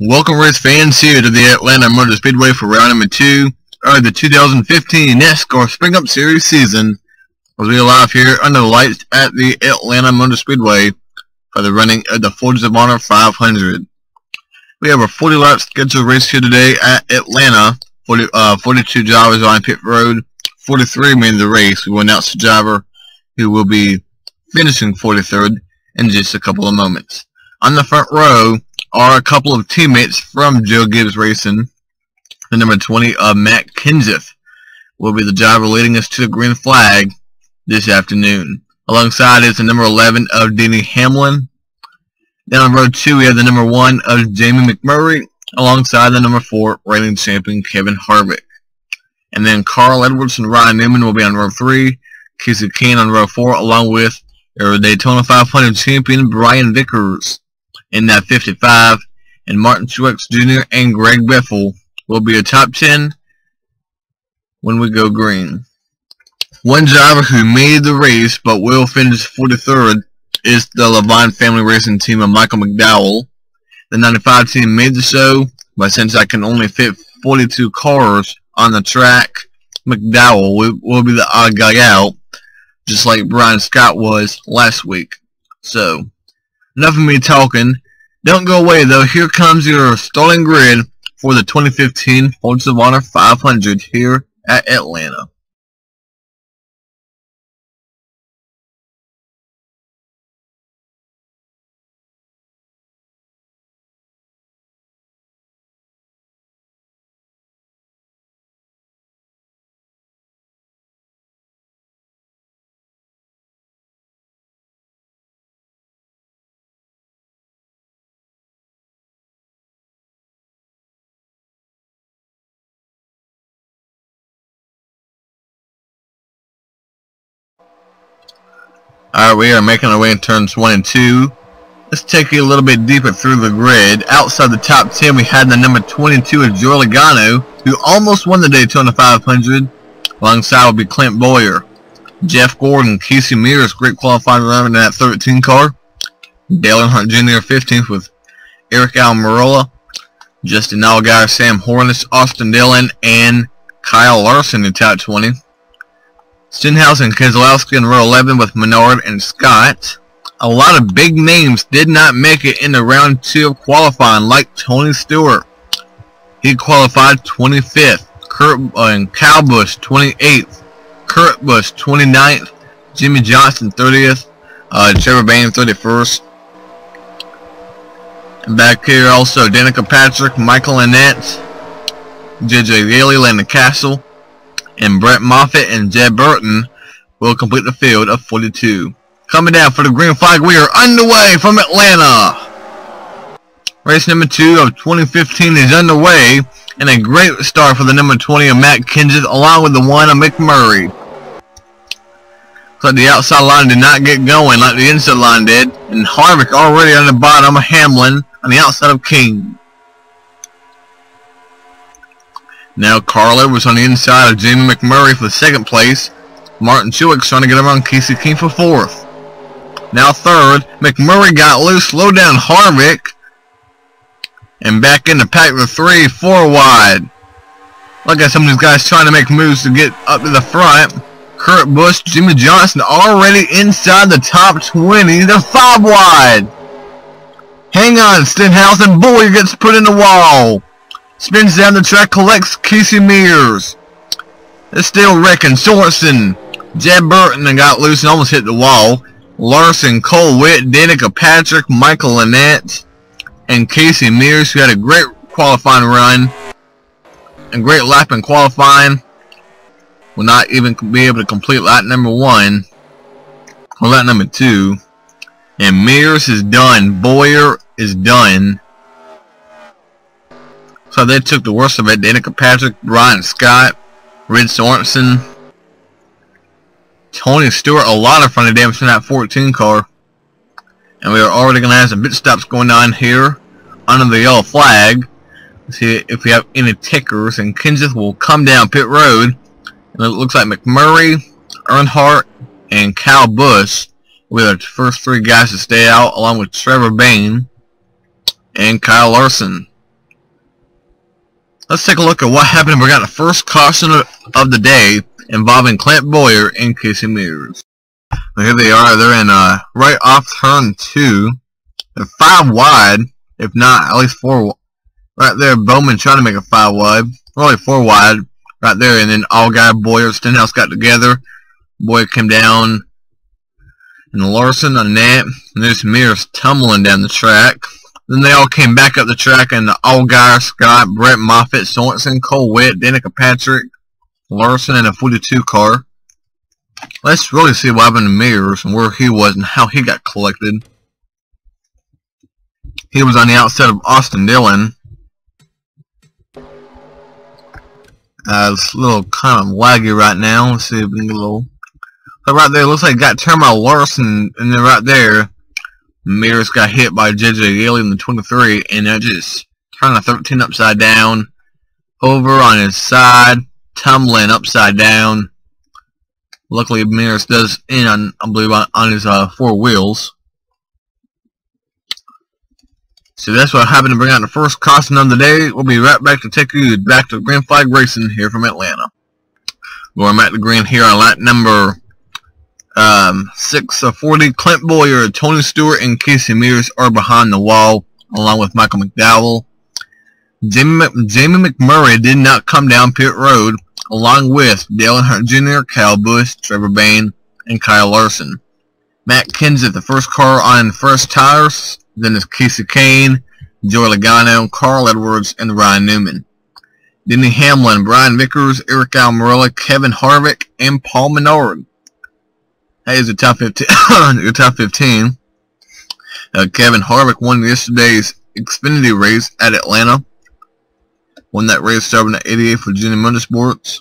Welcome race fans here to the Atlanta Motor Speedway for round number 2 of the 2015 NASCAR Spring Up Series season. As we are live here under the lights at the Atlanta Motor Speedway for the running of the Forges of Honor 500. We have a 40 lap scheduled race here today at Atlanta. 42 drivers on pit road, 43 remain the race. We will announce the driver who will be finishing 43rd in just a couple of moments. On the front row are a couple of teammates from Joe Gibbs Racing. The number 20 of Matt Kenseth will be the driver leading us to the green flag this afternoon. Alongside is the number 11 of Denny Hamlin. Then on row 2 we have the number 1 of Jamie McMurray alongside the number 4 reigning champion Kevin Harvick. And then Carl Edwards and Ryan Newman will be on row 3. Casey Kane on row 4 along with Daytona 500 champion Brian Vickers in that 55, and Martin Truex Jr. and Greg Biffle will be a top 10 when we go green. One driver who made the race but will finish 43rd is the Levine family racing team of Michael McDowell. The 95 team made the show, but since I can only fit 42 cars on the track, McDowell will be the odd guy out, just like Brian Scott was last week. So, enough of me talking. Don't go away though. Here comes your starting grid for the 2015 Forges of Honor 500 here at Atlanta. Alright, we are making our way in turns 1 and 2. Let's take you a little bit deeper through the grid. Outside the top 10, we had the number 22 of Joey Logano, who almost won the Daytona 500. Alongside will be Clint Bowyer, Jeff Gordon, Casey Mears, great qualifying runner in that 13 car. Dale Earnhardt Jr. 15th with Eric Almirola, Justin Allgaier, Sam Hornish, Austin Dillon, and Kyle Larson in top 20. Stenhouse and Keselowski in row 11 with Menard and Scott. A lot of big names did not make it into round 2 of qualifying, like Tony Stewart. He qualified 25th. And Kyle Busch 28th. Kurt Busch 29th. Jimmy Johnson 30th. Trevor Bayne 31st. And back here also Danica Patrick, Michael Annette, J.J. Yaley, Landon Castle, and Brett Moffitt and Jed Burton will complete the field of 42. Coming down for the green flag, we are underway from Atlanta. Race number 2 of 2015 is underway, and a great start for the number 20 of Matt Kenseth along with the 1 of McMurray. So the outside line did not get going like the inside line did, and Harvick already on the bottom of Hamlin on the outside of King. Now Carl Edwards on the inside of Jamie McMurray for 2nd place. Martin Truex trying to get around Casey King for 4th. Now 3rd, McMurray got loose, slowed down Harvick, and back in the pack with 3-4 wide. Look at some of these guys trying to make moves to get up to the front. Kurt Busch, Jimmy Johnson already inside the top 20. They're 5 wide. Hang on, Stenhouse, and Bowyer gets put in the wall. Spins down the track, collects Casey Mears. They're still wrecking. Sorensen, Jed Burton and got loose and almost hit the wall. Larson, Cole Witt, Danica Patrick, Michael Annette, and Casey Mears, who had a great qualifying run and great lap in qualifying, will not even be able to complete lap number 1 or lap number 2. And Mears is done. Bowyer is done. So they took the worst of it. Danica Patrick, Brian Scott, Rid Sorensen, Tony Stewart, a lot of front of damage in that 14 car. And we are already going to have some pit stops going on here under the yellow flag. Let's see if we have any tickers. And Kenseth will come down pit road. And it looks like McMurray, Earnhardt, and Kyle Busch will be the first 3 guys to stay out, along with Trevor Bayne and Kyle Larson. Let's take a look at what happened. We got the first caution of the day involving Clint Bowyer and Casey Mears. Now here they are. They're in right off turn 2. They're 5 wide, if not at least 4. Right there, Bowman trying to make it 5 wide. Really 4 wide right there, and then Allgaier, Bowyer, Stenhouse got together. Bowyer came down, and Larson on net, and there's Mears tumbling down the track. Then they all came back up the track, and the Allgaier, Scott, Brett Moffitt, Sorensen, Cole Witt, Danica Patrick, Larson, and a 42 car. Let's really see what happened to Mears and where he was and how he got collected. He was on the outside of Austin Dillon. It's a little kind of laggy right now. Let's see if we can get a little. So right there, looks like it got turned by Larson, and then right there, Mears got hit by J.J. Yaley in the 23, and that just turned the 13 upside down, over on his side, tumbling upside down. Luckily, Mears does in on, I believe, on his 4 wheels. So that's what happened to bring out the first caution of the day. We'll be right back to take you back to Green Flag Racing here from Atlanta. Going back to green here on lap number 640. Clint Bowyer, Tony Stewart, and Casey Mears are behind the wall, along with Michael McDowell. Jamie McMurray did not come down pit road, along with Dale Earnhardt Jr., Kyle Busch, Trevor Bayne, and Kyle Larson. Matt Kenseth, the first car on first tires. Then is Casey Kane, Joey Logano, Carl Edwards, and Ryan Newman. Denny Hamlin, Brian Vickers, Eric Almirola, Kevin Harvick, and Paul Menard. That is the top 15. Your top 15. Kevin Harvick won yesterday's Xfinity race at Atlanta. Won that race starting at 88 for Virginia Motorsports.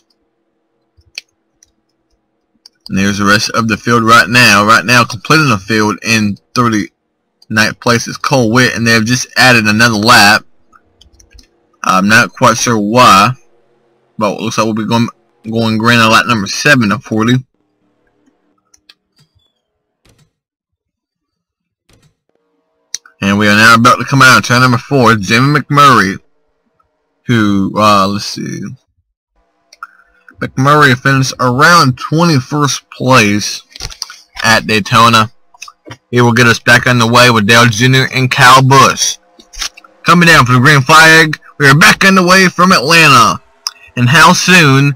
And there's the rest of the field right now. Right now, completing the field in 39th place is Cole Witt, and they have just added another lap. I'm not quite sure why, but it looks like we'll be going green on lap number 7 of 40. And we are now about to come out of turn number 4. Jamie McMurray, who, let's see. McMurray finished around 21st place at Daytona. He will get us back on the way with Dale Jr. and Kyle Busch. Coming down for the green flag, we are back on the way from Atlanta. And how soon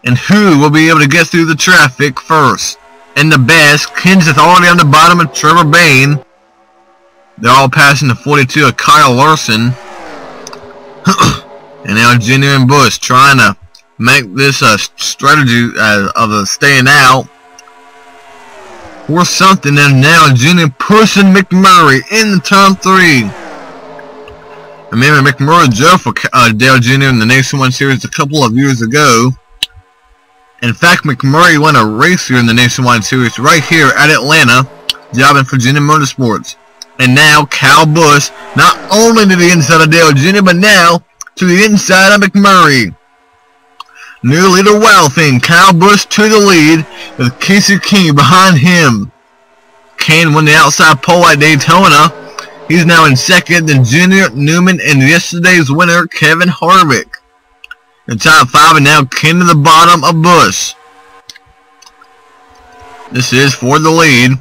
and who will be able to get through the traffic first? And the best, Kenseth already on the bottom of Trevor Bayne. They're all passing the 42 of Kyle Larson. And now Jr. and Busch trying to make this a strategy of staying out or something. And now Jr. pushing McMurray in the turn 3. Remember, McMurray drove for Dale Jr. in the Nationwide Series a couple of years ago. In fact, McMurray won a race here in the Nationwide Series right here at Atlanta, driving for Virginia Motorsports. And now Kyle Busch, not only to the inside of Dale Jr., but now to the inside of McMurray. New leader wow thing, Kyle Busch to the lead with Casey King behind him. Kane won the outside pole at Daytona. He's now in second, then Jr., Newman, and yesterday's winner, Kevin Harvick. The top 5, and now King to the bottom of Busch. This is for the lead.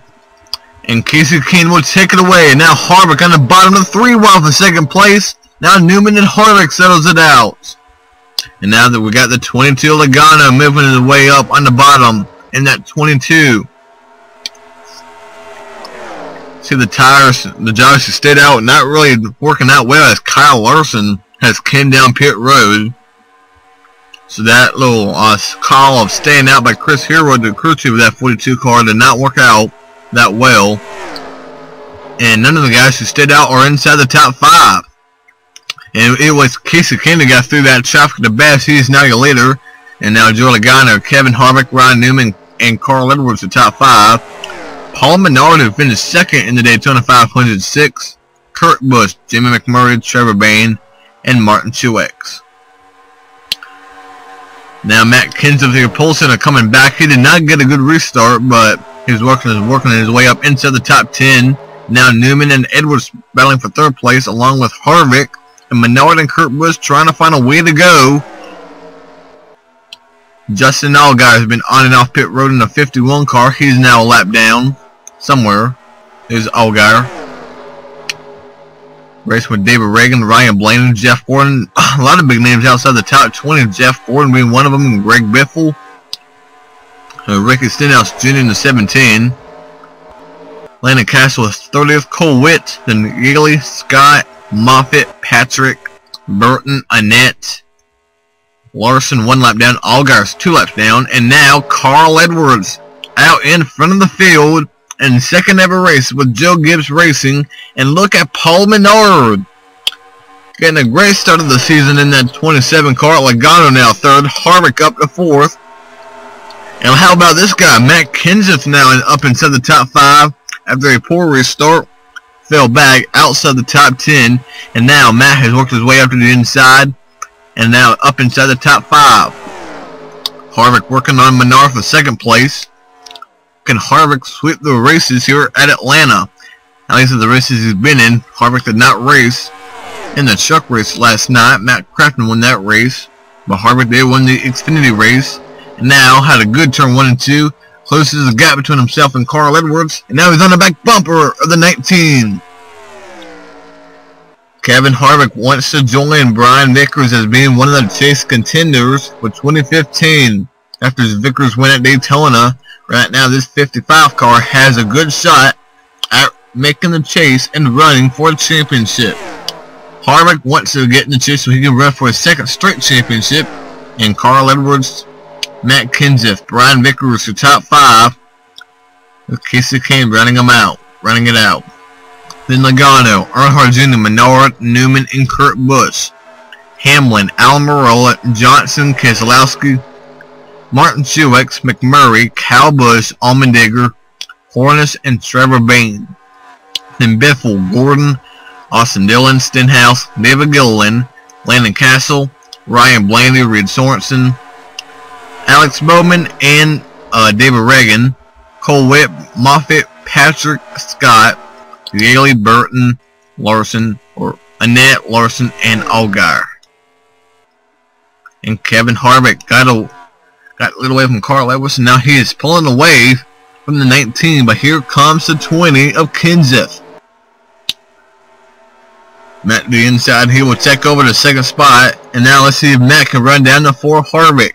And Casey King will take it away. And now Harvick on the bottom of the 3 while for second place. Now Newman and Harvick settles it out. And now that we got the 22 Logano moving his way up on the bottom in that 22. See the tires, the Josh has stayed out, not really working out well as Kyle Larson has came down pit road. So that little call of staying out by Chris Hero to crew chief with that 42 car did not work out that well. And none of the guys who stayed out are inside the top 5. And it was Casey King that got through that traffic the best. He's now your leader. And now Joey Logano, Kevin Harvick, Ryan Newman, and Carl Edwards the top 5. Paul Menard, who finished second in the Daytona 506. Kurt Busch, Jamie McMurray, Trevor Bayne, and Martin Truex. Now Matt Kenseth and Paulson are coming back. He did not get a good restart, but he's working his way up into the top 10. Now Newman and Edwards battling for 3rd place, along with Harvick and Menard and Kurt Busch trying to find a way to go. Justin Allgaier has been on and off pit road in a 51 car. He's now a lap down somewhere. There's Allgaier. Race with David Reagan, Ryan Blaney, Jeff Gordon. A lot of big names outside the top 20. Jeff Gordon being one of them, and Greg Biffle. Ricky Stenhouse Jr. in the 17. Landon Castle is 30th. Cole Witt, then Yeagley, Scott, Moffitt, Patrick, Burton, Annette, Larson 1 lap down, Allgaier's 2 laps down, and now Carl Edwards out in front of the field in second ever race with Joe Gibbs Racing. And look at Paul Menard getting a great start of the season in that 27 car. Logano now third, Harvick up to fourth. And how about this guy, Matt Kenseth, now up inside the top 5 after a poor restart. Fell back outside the top 10, and now Matt has worked his way up to the inside, and now up inside the top 5. Harvick working on Menard for second place. Can Harvick sweep the races here at Atlanta? At least of the races he's been in, Harvick did not race in the truck race last night. Matt Crafton won that race, but Harvick did win the Xfinity race, and now had a good turn 1 and 2. Closes the gap between himself and Carl Edwards, and now he's on the back bumper of the 19. Kevin Harvick wants to join Brian Vickers as being one of the chase contenders for 2015. After his Vickers win at Daytona, right now this 55 car has a good shot at making the chase and running for a championship. Harvick wants to get in the chase so he can run for his second straight championship, and Carl Edwards, Matt Kenseth, Brian Vickers for top 5, with Casey Kane running it out. Then Logano, Earnhardt Jr., Menard, Newman, and Kurt Busch. Hamlin, Almirola, Johnson, Keselowski, Martin Truex, McMurray, Kyle Busch, Allmendinger, Hornish, and Trevor Bayne. Then Biffle, Gordon, Austin Dillon, Stenhouse, David Gilliland, Landon Castle, Ryan Blaney, Reed Sorensen, Alex Bowman, and David Reagan, Cole Witt, Moffitt, Patrick, Scott, Yeagley, Burton, Larson, or Annette, Larson, and Allgaier. And Kevin Harvick got a little away from Carl Edwards, and now he is pulling away from the 19, but here comes the 20 of Kenseth. Matt to the inside, he will take over the second spot, and now let's see if Matt can run down the 4 Harvick.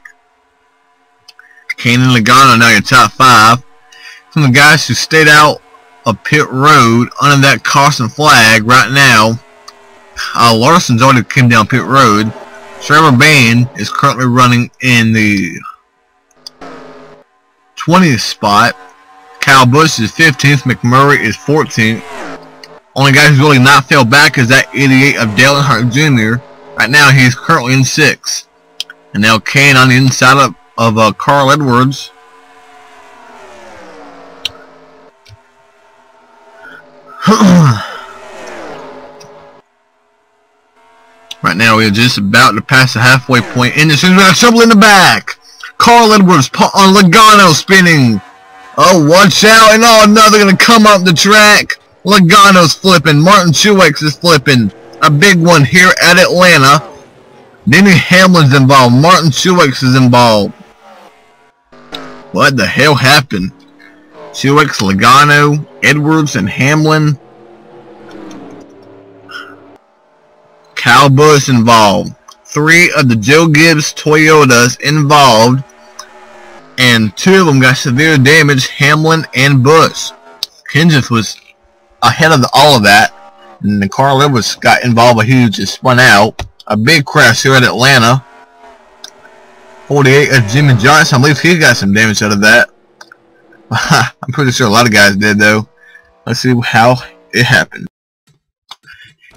Kane and Logano now your top 5. Some of the guys who stayed out of pit road under that caution flag right now. Larson's already came down pit road. Trevor Bayne is currently running in the 20th spot. Kyle Busch is 15th. McMurray is 14th. Only guy who's really not fell back is that 88 of Dale Earnhardt Jr. Right now he's currently in 6th. And now Kane on the inside of Carl Edwards. Right now we are just about to pass the halfway point. In the we got trouble in the back. Carl Edwards on Logano spinning. Oh, watch out! And oh no, they're gonna come up the track. Logano's flipping. Martin Truex is flipping. A big one here at Atlanta. Denny Hamlin's involved. Martin Truex is involved. What the hell happened? Truex, Logano, Edwards, and Hamlin. Kyle Busch involved. 3 of the Joe Gibbs Toyotas involved. And 2 of them got severe damage, Hamlin and Busch. Kenseth was ahead of all of that. And the Carl Edwards got involved, but he just spun out. A big crash here at Atlanta. 48 of Jimmy Johnson. I believe he got some damage out of that. I'm pretty sure a lot of guys did, though. Let's see how it happened.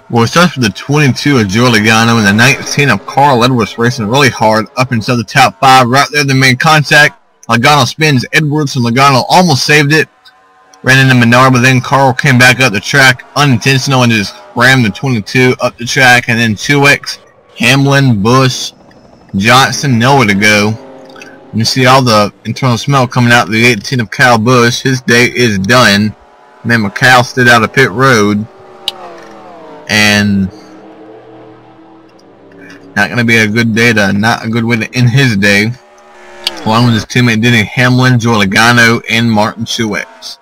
Well, it starts with the 22 of Joe Logano and the 19 of Carl Edwards racing really hard up inside the top 5. Right there, they made contact. Logano spins Edwards, and Logano almost saved it. Ran into Menard, but then Carl came back up the track unintentional and just rammed the 22 up the track. And then Truex, Hamlin, Busch, Johnson, nowhere to go. You see all the internal smoke coming out of the 18 of Kyle Busch. His day is done. And then McCall stood out of pit road. And Not going to be a good day not a good way to end his day. Along with his teammate Denny Hamlin, Joe Logano, and Martin Truex.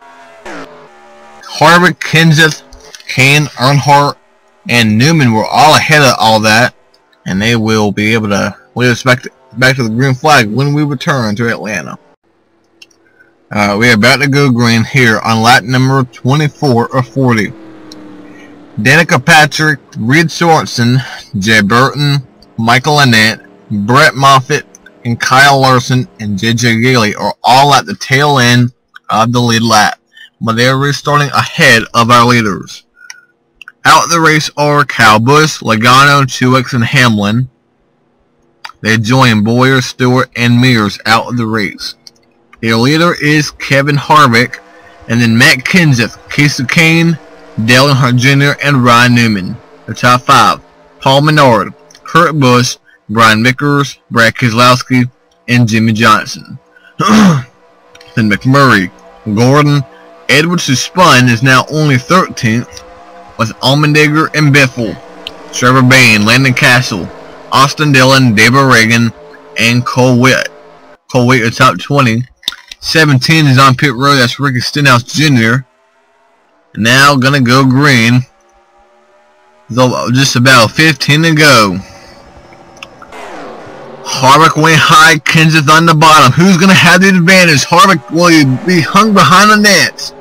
Harvick, Kenseth, Kane, Earnhardt, and Newman were all ahead of all that, and they will be able to lead us back to the green flag when we return to Atlanta. We are about to go green here on lap number 24 of 40. Danica Patrick, Reed Sorensen, Jay Burton, Michael Annett, Brett Moffitt, and Kyle Larson and J.J. Gilly are all at the tail end of the lead lap, but they are restarting ahead of our leaders. Out of the race are Kyle Busch, Logano, Truex, and Hamlin. They join Bowyer, Stewart, and Mears out of the race. Their leader is Kevin Harvick, and then Matt Kenseth, Casey Kane, Dale Earnhardt Jr., and Ryan Newman. The top 5: Paul Menard, Kurt Busch, Brian Vickers, Brad Keselowski, and Jimmy Johnson. Then McMurray, Gordon, Edwards, who spun, is now only 13th, with Allmendinger and Biffle, Trevor Bayne, Landon Castle, Austin Dillon, David Reagan, and Cole Witt. Cole Witt is top 20. 17 is on pit road. That's Ricky Stenhouse Jr. Now gonna go green. So just about 15 to go. Harvick went high, Kenseth on the bottom. Who's going to have the advantage? Harvick will be hung behind the nets.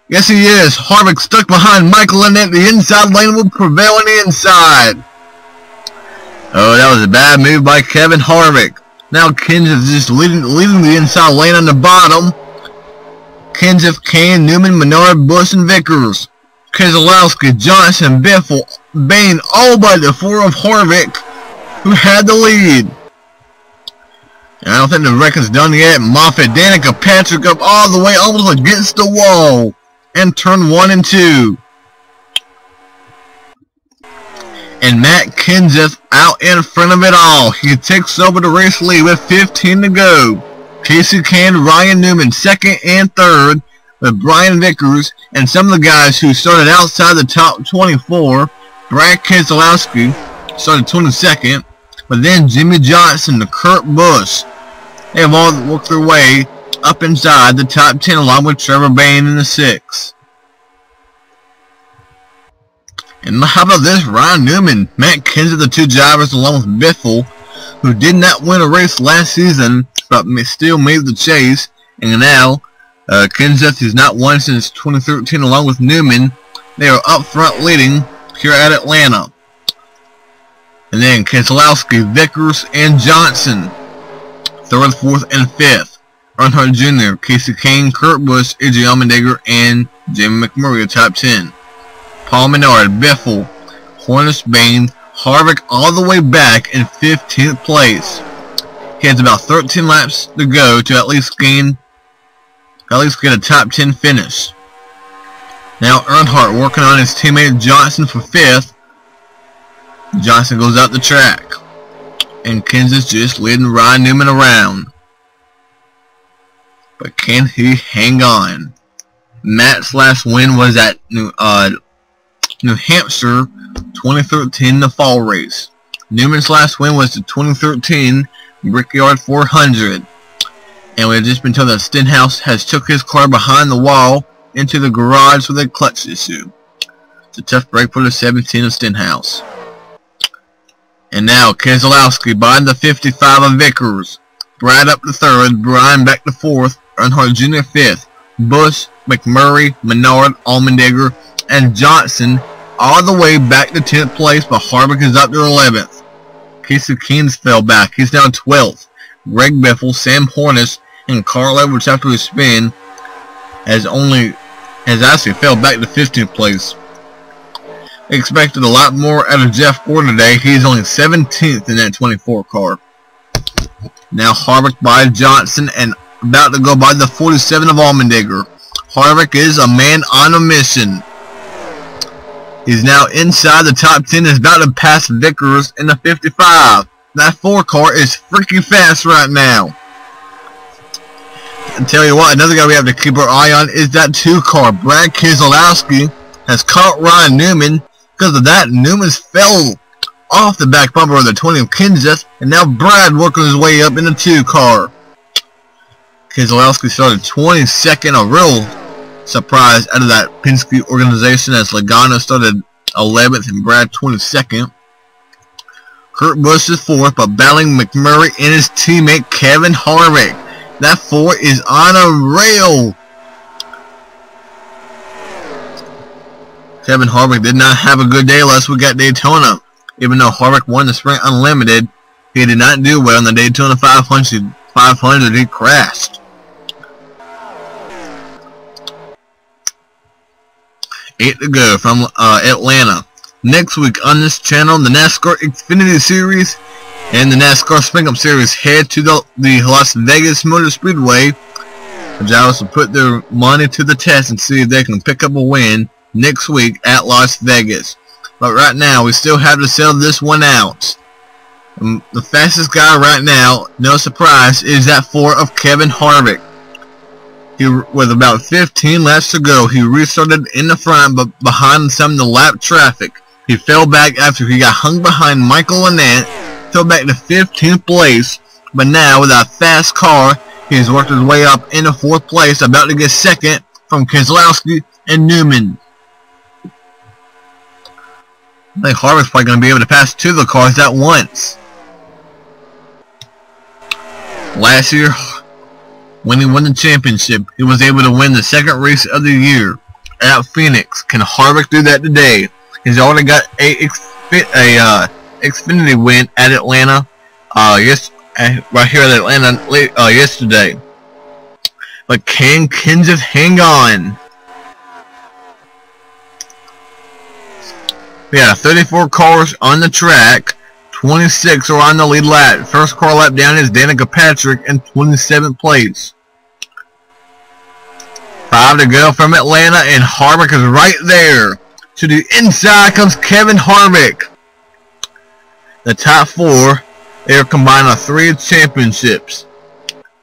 Yes, he is. Harvick stuck behind Michael Annett. The inside lane will prevail on the inside. Oh, that was a bad move by Kevin Harvick. Now Kenseth is just leading the inside lane on the bottom. Kenseth, Kane, Newman, Menard, Busch, and Vickers. Keselowski, Johnson, Biffle, Bayne, all by the 4 of Harvick, who had the lead. And I don't think the record's done yet. Moffitt, Danica Patrick up all the way almost against the wall. And turn 1 and 2. And Matt Kenseth out in front of it all. He takes over the race lead with 15 to go. Casey Kane, Ryan Newman 2nd and 3rd, with Brian Vickers and some of the guys who started outside the top 24. Brad Keselowski started 22nd, but then Jimmy Johnson to Kurt Busch. They have all worked their way up inside the top 10 along with Trevor Bayne in the 6th. And how about this? Ryan Newman, Matt Kenseth, the 2 drivers along with Biffle, who did not win a race last season, but still made the chase. And now, Kenseth has not won since 2013 along with Newman. They are up front leading here at Atlanta. And then Keselowski, Vickers, and Johnson, 3rd, 4th, and 5th. Earnhardt Jr., Casey Kane, Kurt Busch, AJ Allmendinger, and Jamie McMurray are top 10. Paul Menard, Biffle, Hornish, Bayne, Harvick all the way back in 15th place. He has about 13 laps to go to at least get a top 10 finish. Now Earnhardt working on his teammate Johnson for 5th. Johnson goes out the track. And Kenseth just leading Ryan Newman around. But can he hang on? Matt's last win was at New Hampshire 2013, the fall race. Newman's last win was the 2013 Brickyard 400. And we've just been told that Stenhouse has took his car behind the wall into the garage with a clutch issue. It's a tough break for the 17 of Stenhouse. And now Keselowski behind the 55 of Vickers. Brad up to 3rd, Brian back to 4th, Earnhardt Jr. 5th, Busch, McMurray, Menard, Allmendinger, and Johnson all the way back to 10th place, but Harvick is up to 11th. Casey Keynes fell back. He's now 12th. Greg Biffle, Sam Hornish, and Carl Edwards after his spin has actually fell back to 15th place. Expected a lot more out of Jeff Gordon today. He's only 17th in that 24 car. Now Harvick by Johnson and about to go by the 47 of Allmendinger. Harvick is a man on a mission. He's now inside the top 10. Is about to pass Vickers in the 55. That 4 car is freaking fast right now. And tell you what, another guy we have to keep our eye on is that 2 car. Brad Keselowski has caught Ryan Newman. Because of that, Newman's fell off the back bumper of the 20 of Kenseth, and now Brad working his way up in the 2 car. Keselowski started 22nd, a real surprise out of that Penske organization, as Logano started 11th and Brad 22nd. Kurt Busch is 4th, but battling McMurray and his teammate Kevin Harvick. That 4 is on a rail. Kevin Harvick did not have a good day last week at Daytona. Even though Harvick won the Sprint Unlimited, he did not do well in the Daytona 500. He crashed. Eight to go from Atlanta. Next week on this channel, the NASCAR Xfinity Series and the NASCAR Spring Up Series head to the Las Vegas Motor Speedway. The drivers will put their money to the test and see if they can pick up a win next week at Las Vegas. But right now, we still have to settle this one out. The fastest guy right now, no surprise, is that 4 of Kevin Harvick. With about 15 laps to go, he restarted in the front, but behind some of the lap traffic. He fell back after he got hung behind Michael Annett, fell back to 15th place, but now with a fast car, he has worked his way up into 4th place, about to get 2nd from Keselowski and Newman. I think Harvick's probably going to be able to pass 2 of the cars at once. Last year, when he won the championship, he was able to win the 2nd race of the year at Phoenix. Can Harvick do that today? He's already got a Xfinity win at Atlanta, right here at Atlanta yesterday. But can Kenseth hang on? We got 34 cars on the track, 26 are on the lead lap. First car lap down is Danica Patrick in 27th place. 5 to go from Atlanta, and Harvick is right there. To the inside comes Kevin Harvick. The top 4, they are combined on 3 championships.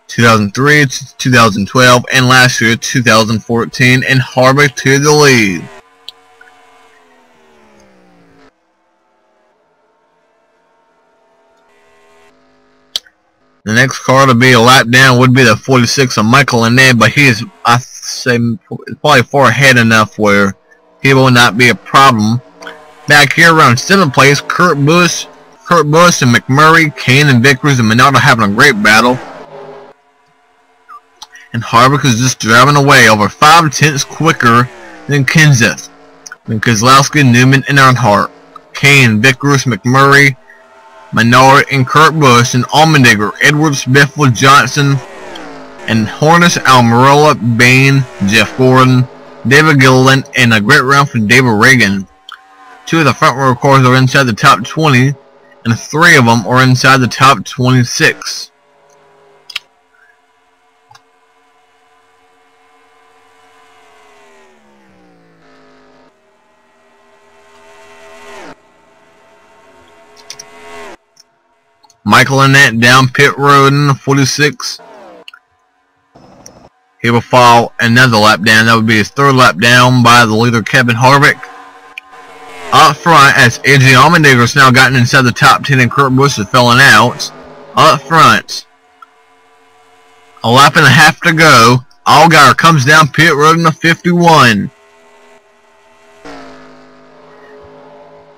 2003, 2012, and last year, 2014, and Harvick to the lead. The next car to be a lap down would be the 46 of Michael Annett, but he is, I say, probably far ahead enough where he will not be a problem. Back here around 7th place, Kurt Busch and McMurray, Kane and Vickers and Minardi having a great battle. And Harvick is just driving away over 5/10 quicker than Kenseth, than Keselowski, Newman, and Earnhardt. Kane, Vickers, McMurray, Minardi, and Kurt Busch, and Allmendinger, Edwards, Biffle, Johnson, and Hornish, Almirola, Bain, Jeff Gordon, David Gilliland, and a great round for David Reagan. 2 of the front row cars are inside the top 20, and 3 of them are inside the top 26. Michael Annett down pit road in the 46. He will fall another lap down. That would be his 3rd lap down by the leader Kevin Harvick. Up front, as AJ Allmendinger has now gotten inside the top 10 and Kurt Busch is filling out. Up front, a lap and a half to go. Allgaier comes down pit road in the 51.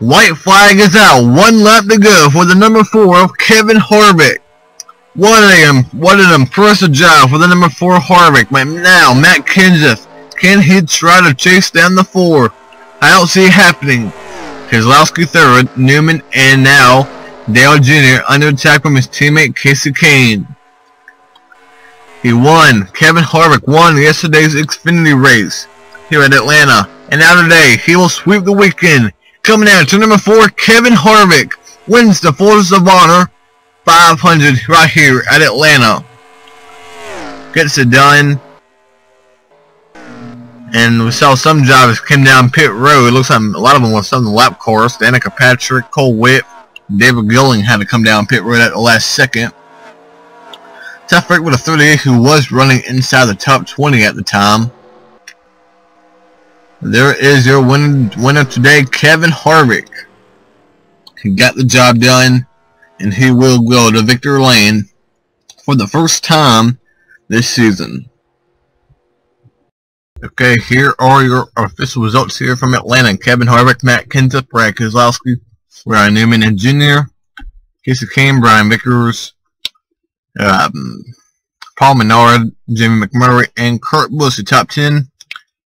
White flag is out. 1 lap to go for the number 4 of Kevin Harvick. What an impressive job for the number 4 Harvick. But now, Matt Kenseth, can he try to chase down the 4? I don't see it happening. Keselowski 3rd, Newman, and now Dale Jr. under attack from his teammate Casey Kane. He won. Kevin Harvick won yesterday's Xfinity race here at Atlanta. And now today, he will sweep the weekend. Coming out to number 4, Kevin Harvick wins the Force of Honor 500 right here at Atlanta. Gets it done. And we saw some drivers came down pit road. It looks like a lot of them were some of the lap cars. Danica Patrick, Cole Whitt, David Gilling had to come down pit road at the last second. Tough break with a 38 who was running inside the top 20 at the time. There is your winner today, Kevin Harvick. He got the job done, and he will go to victory lane for the first time this season. Okay, here are your official results here from Atlanta. Kevin Harvick, Matt Crafton, Brad Keselowski, Ryan Newman and Jr., Casey Kane, Brian Vickers, Paul Menard, Jimmy McMurray, and Kurt Busch, the top 10.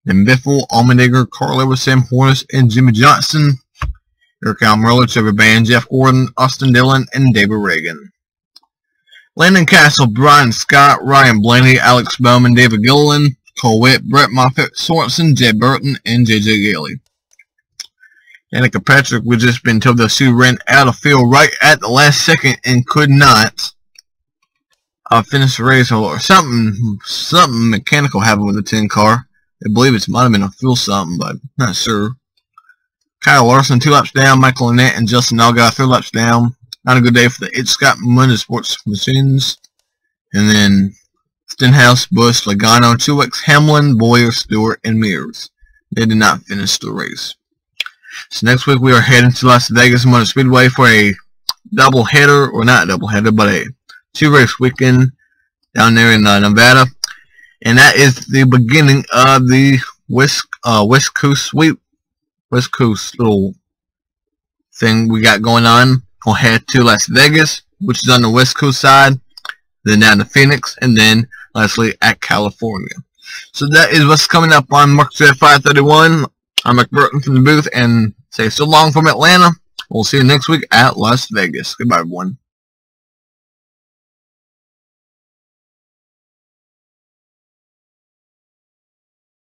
Then Biffle, Allmendinger, Carl Lewis, Sam Hornish, and Jimmy Johnson. Eric Almirola, Trevor Bayne, Jeff Gordon, Austin Dillon, and David Reagan. Landon Castle, Brian Scott, Ryan Blaney, Alex Bowman, David Gilliland, Cole Witt, Brett Moffitt, Sorensen, Jed Burton, and J.J. Gailey. Danica Patrick, we've just been told that she ran out of field right at the last second and could not finish the race, or something mechanical happened with the 10 car. I believe it might have been a fuel something, but not sure. Kyle Larson 2 laps down, Michael Annette and Justin Allgaier 3 laps down. Not a good day for the H. Scott Motorsports machines. And then Stenhouse, Busch, Logano, Truex, Hamlin, Boyer, Stewart, and Mears. They did not finish the race. So next week we are heading to Las Vegas Motor Speedway for a double header, or not a double header, but a 2-race weekend down there in Nevada. And that is the beginning of the West Coast sweep. West Coast little thing we got going on. We'll head to Las Vegas, which is on the West Coast side, then down to Phoenix, and then lastly at California. So that is what's coming up on Market 531. I'm Mike Burton from the booth, and say so long from Atlanta. We'll see you next week at Las Vegas. Goodbye, everyone.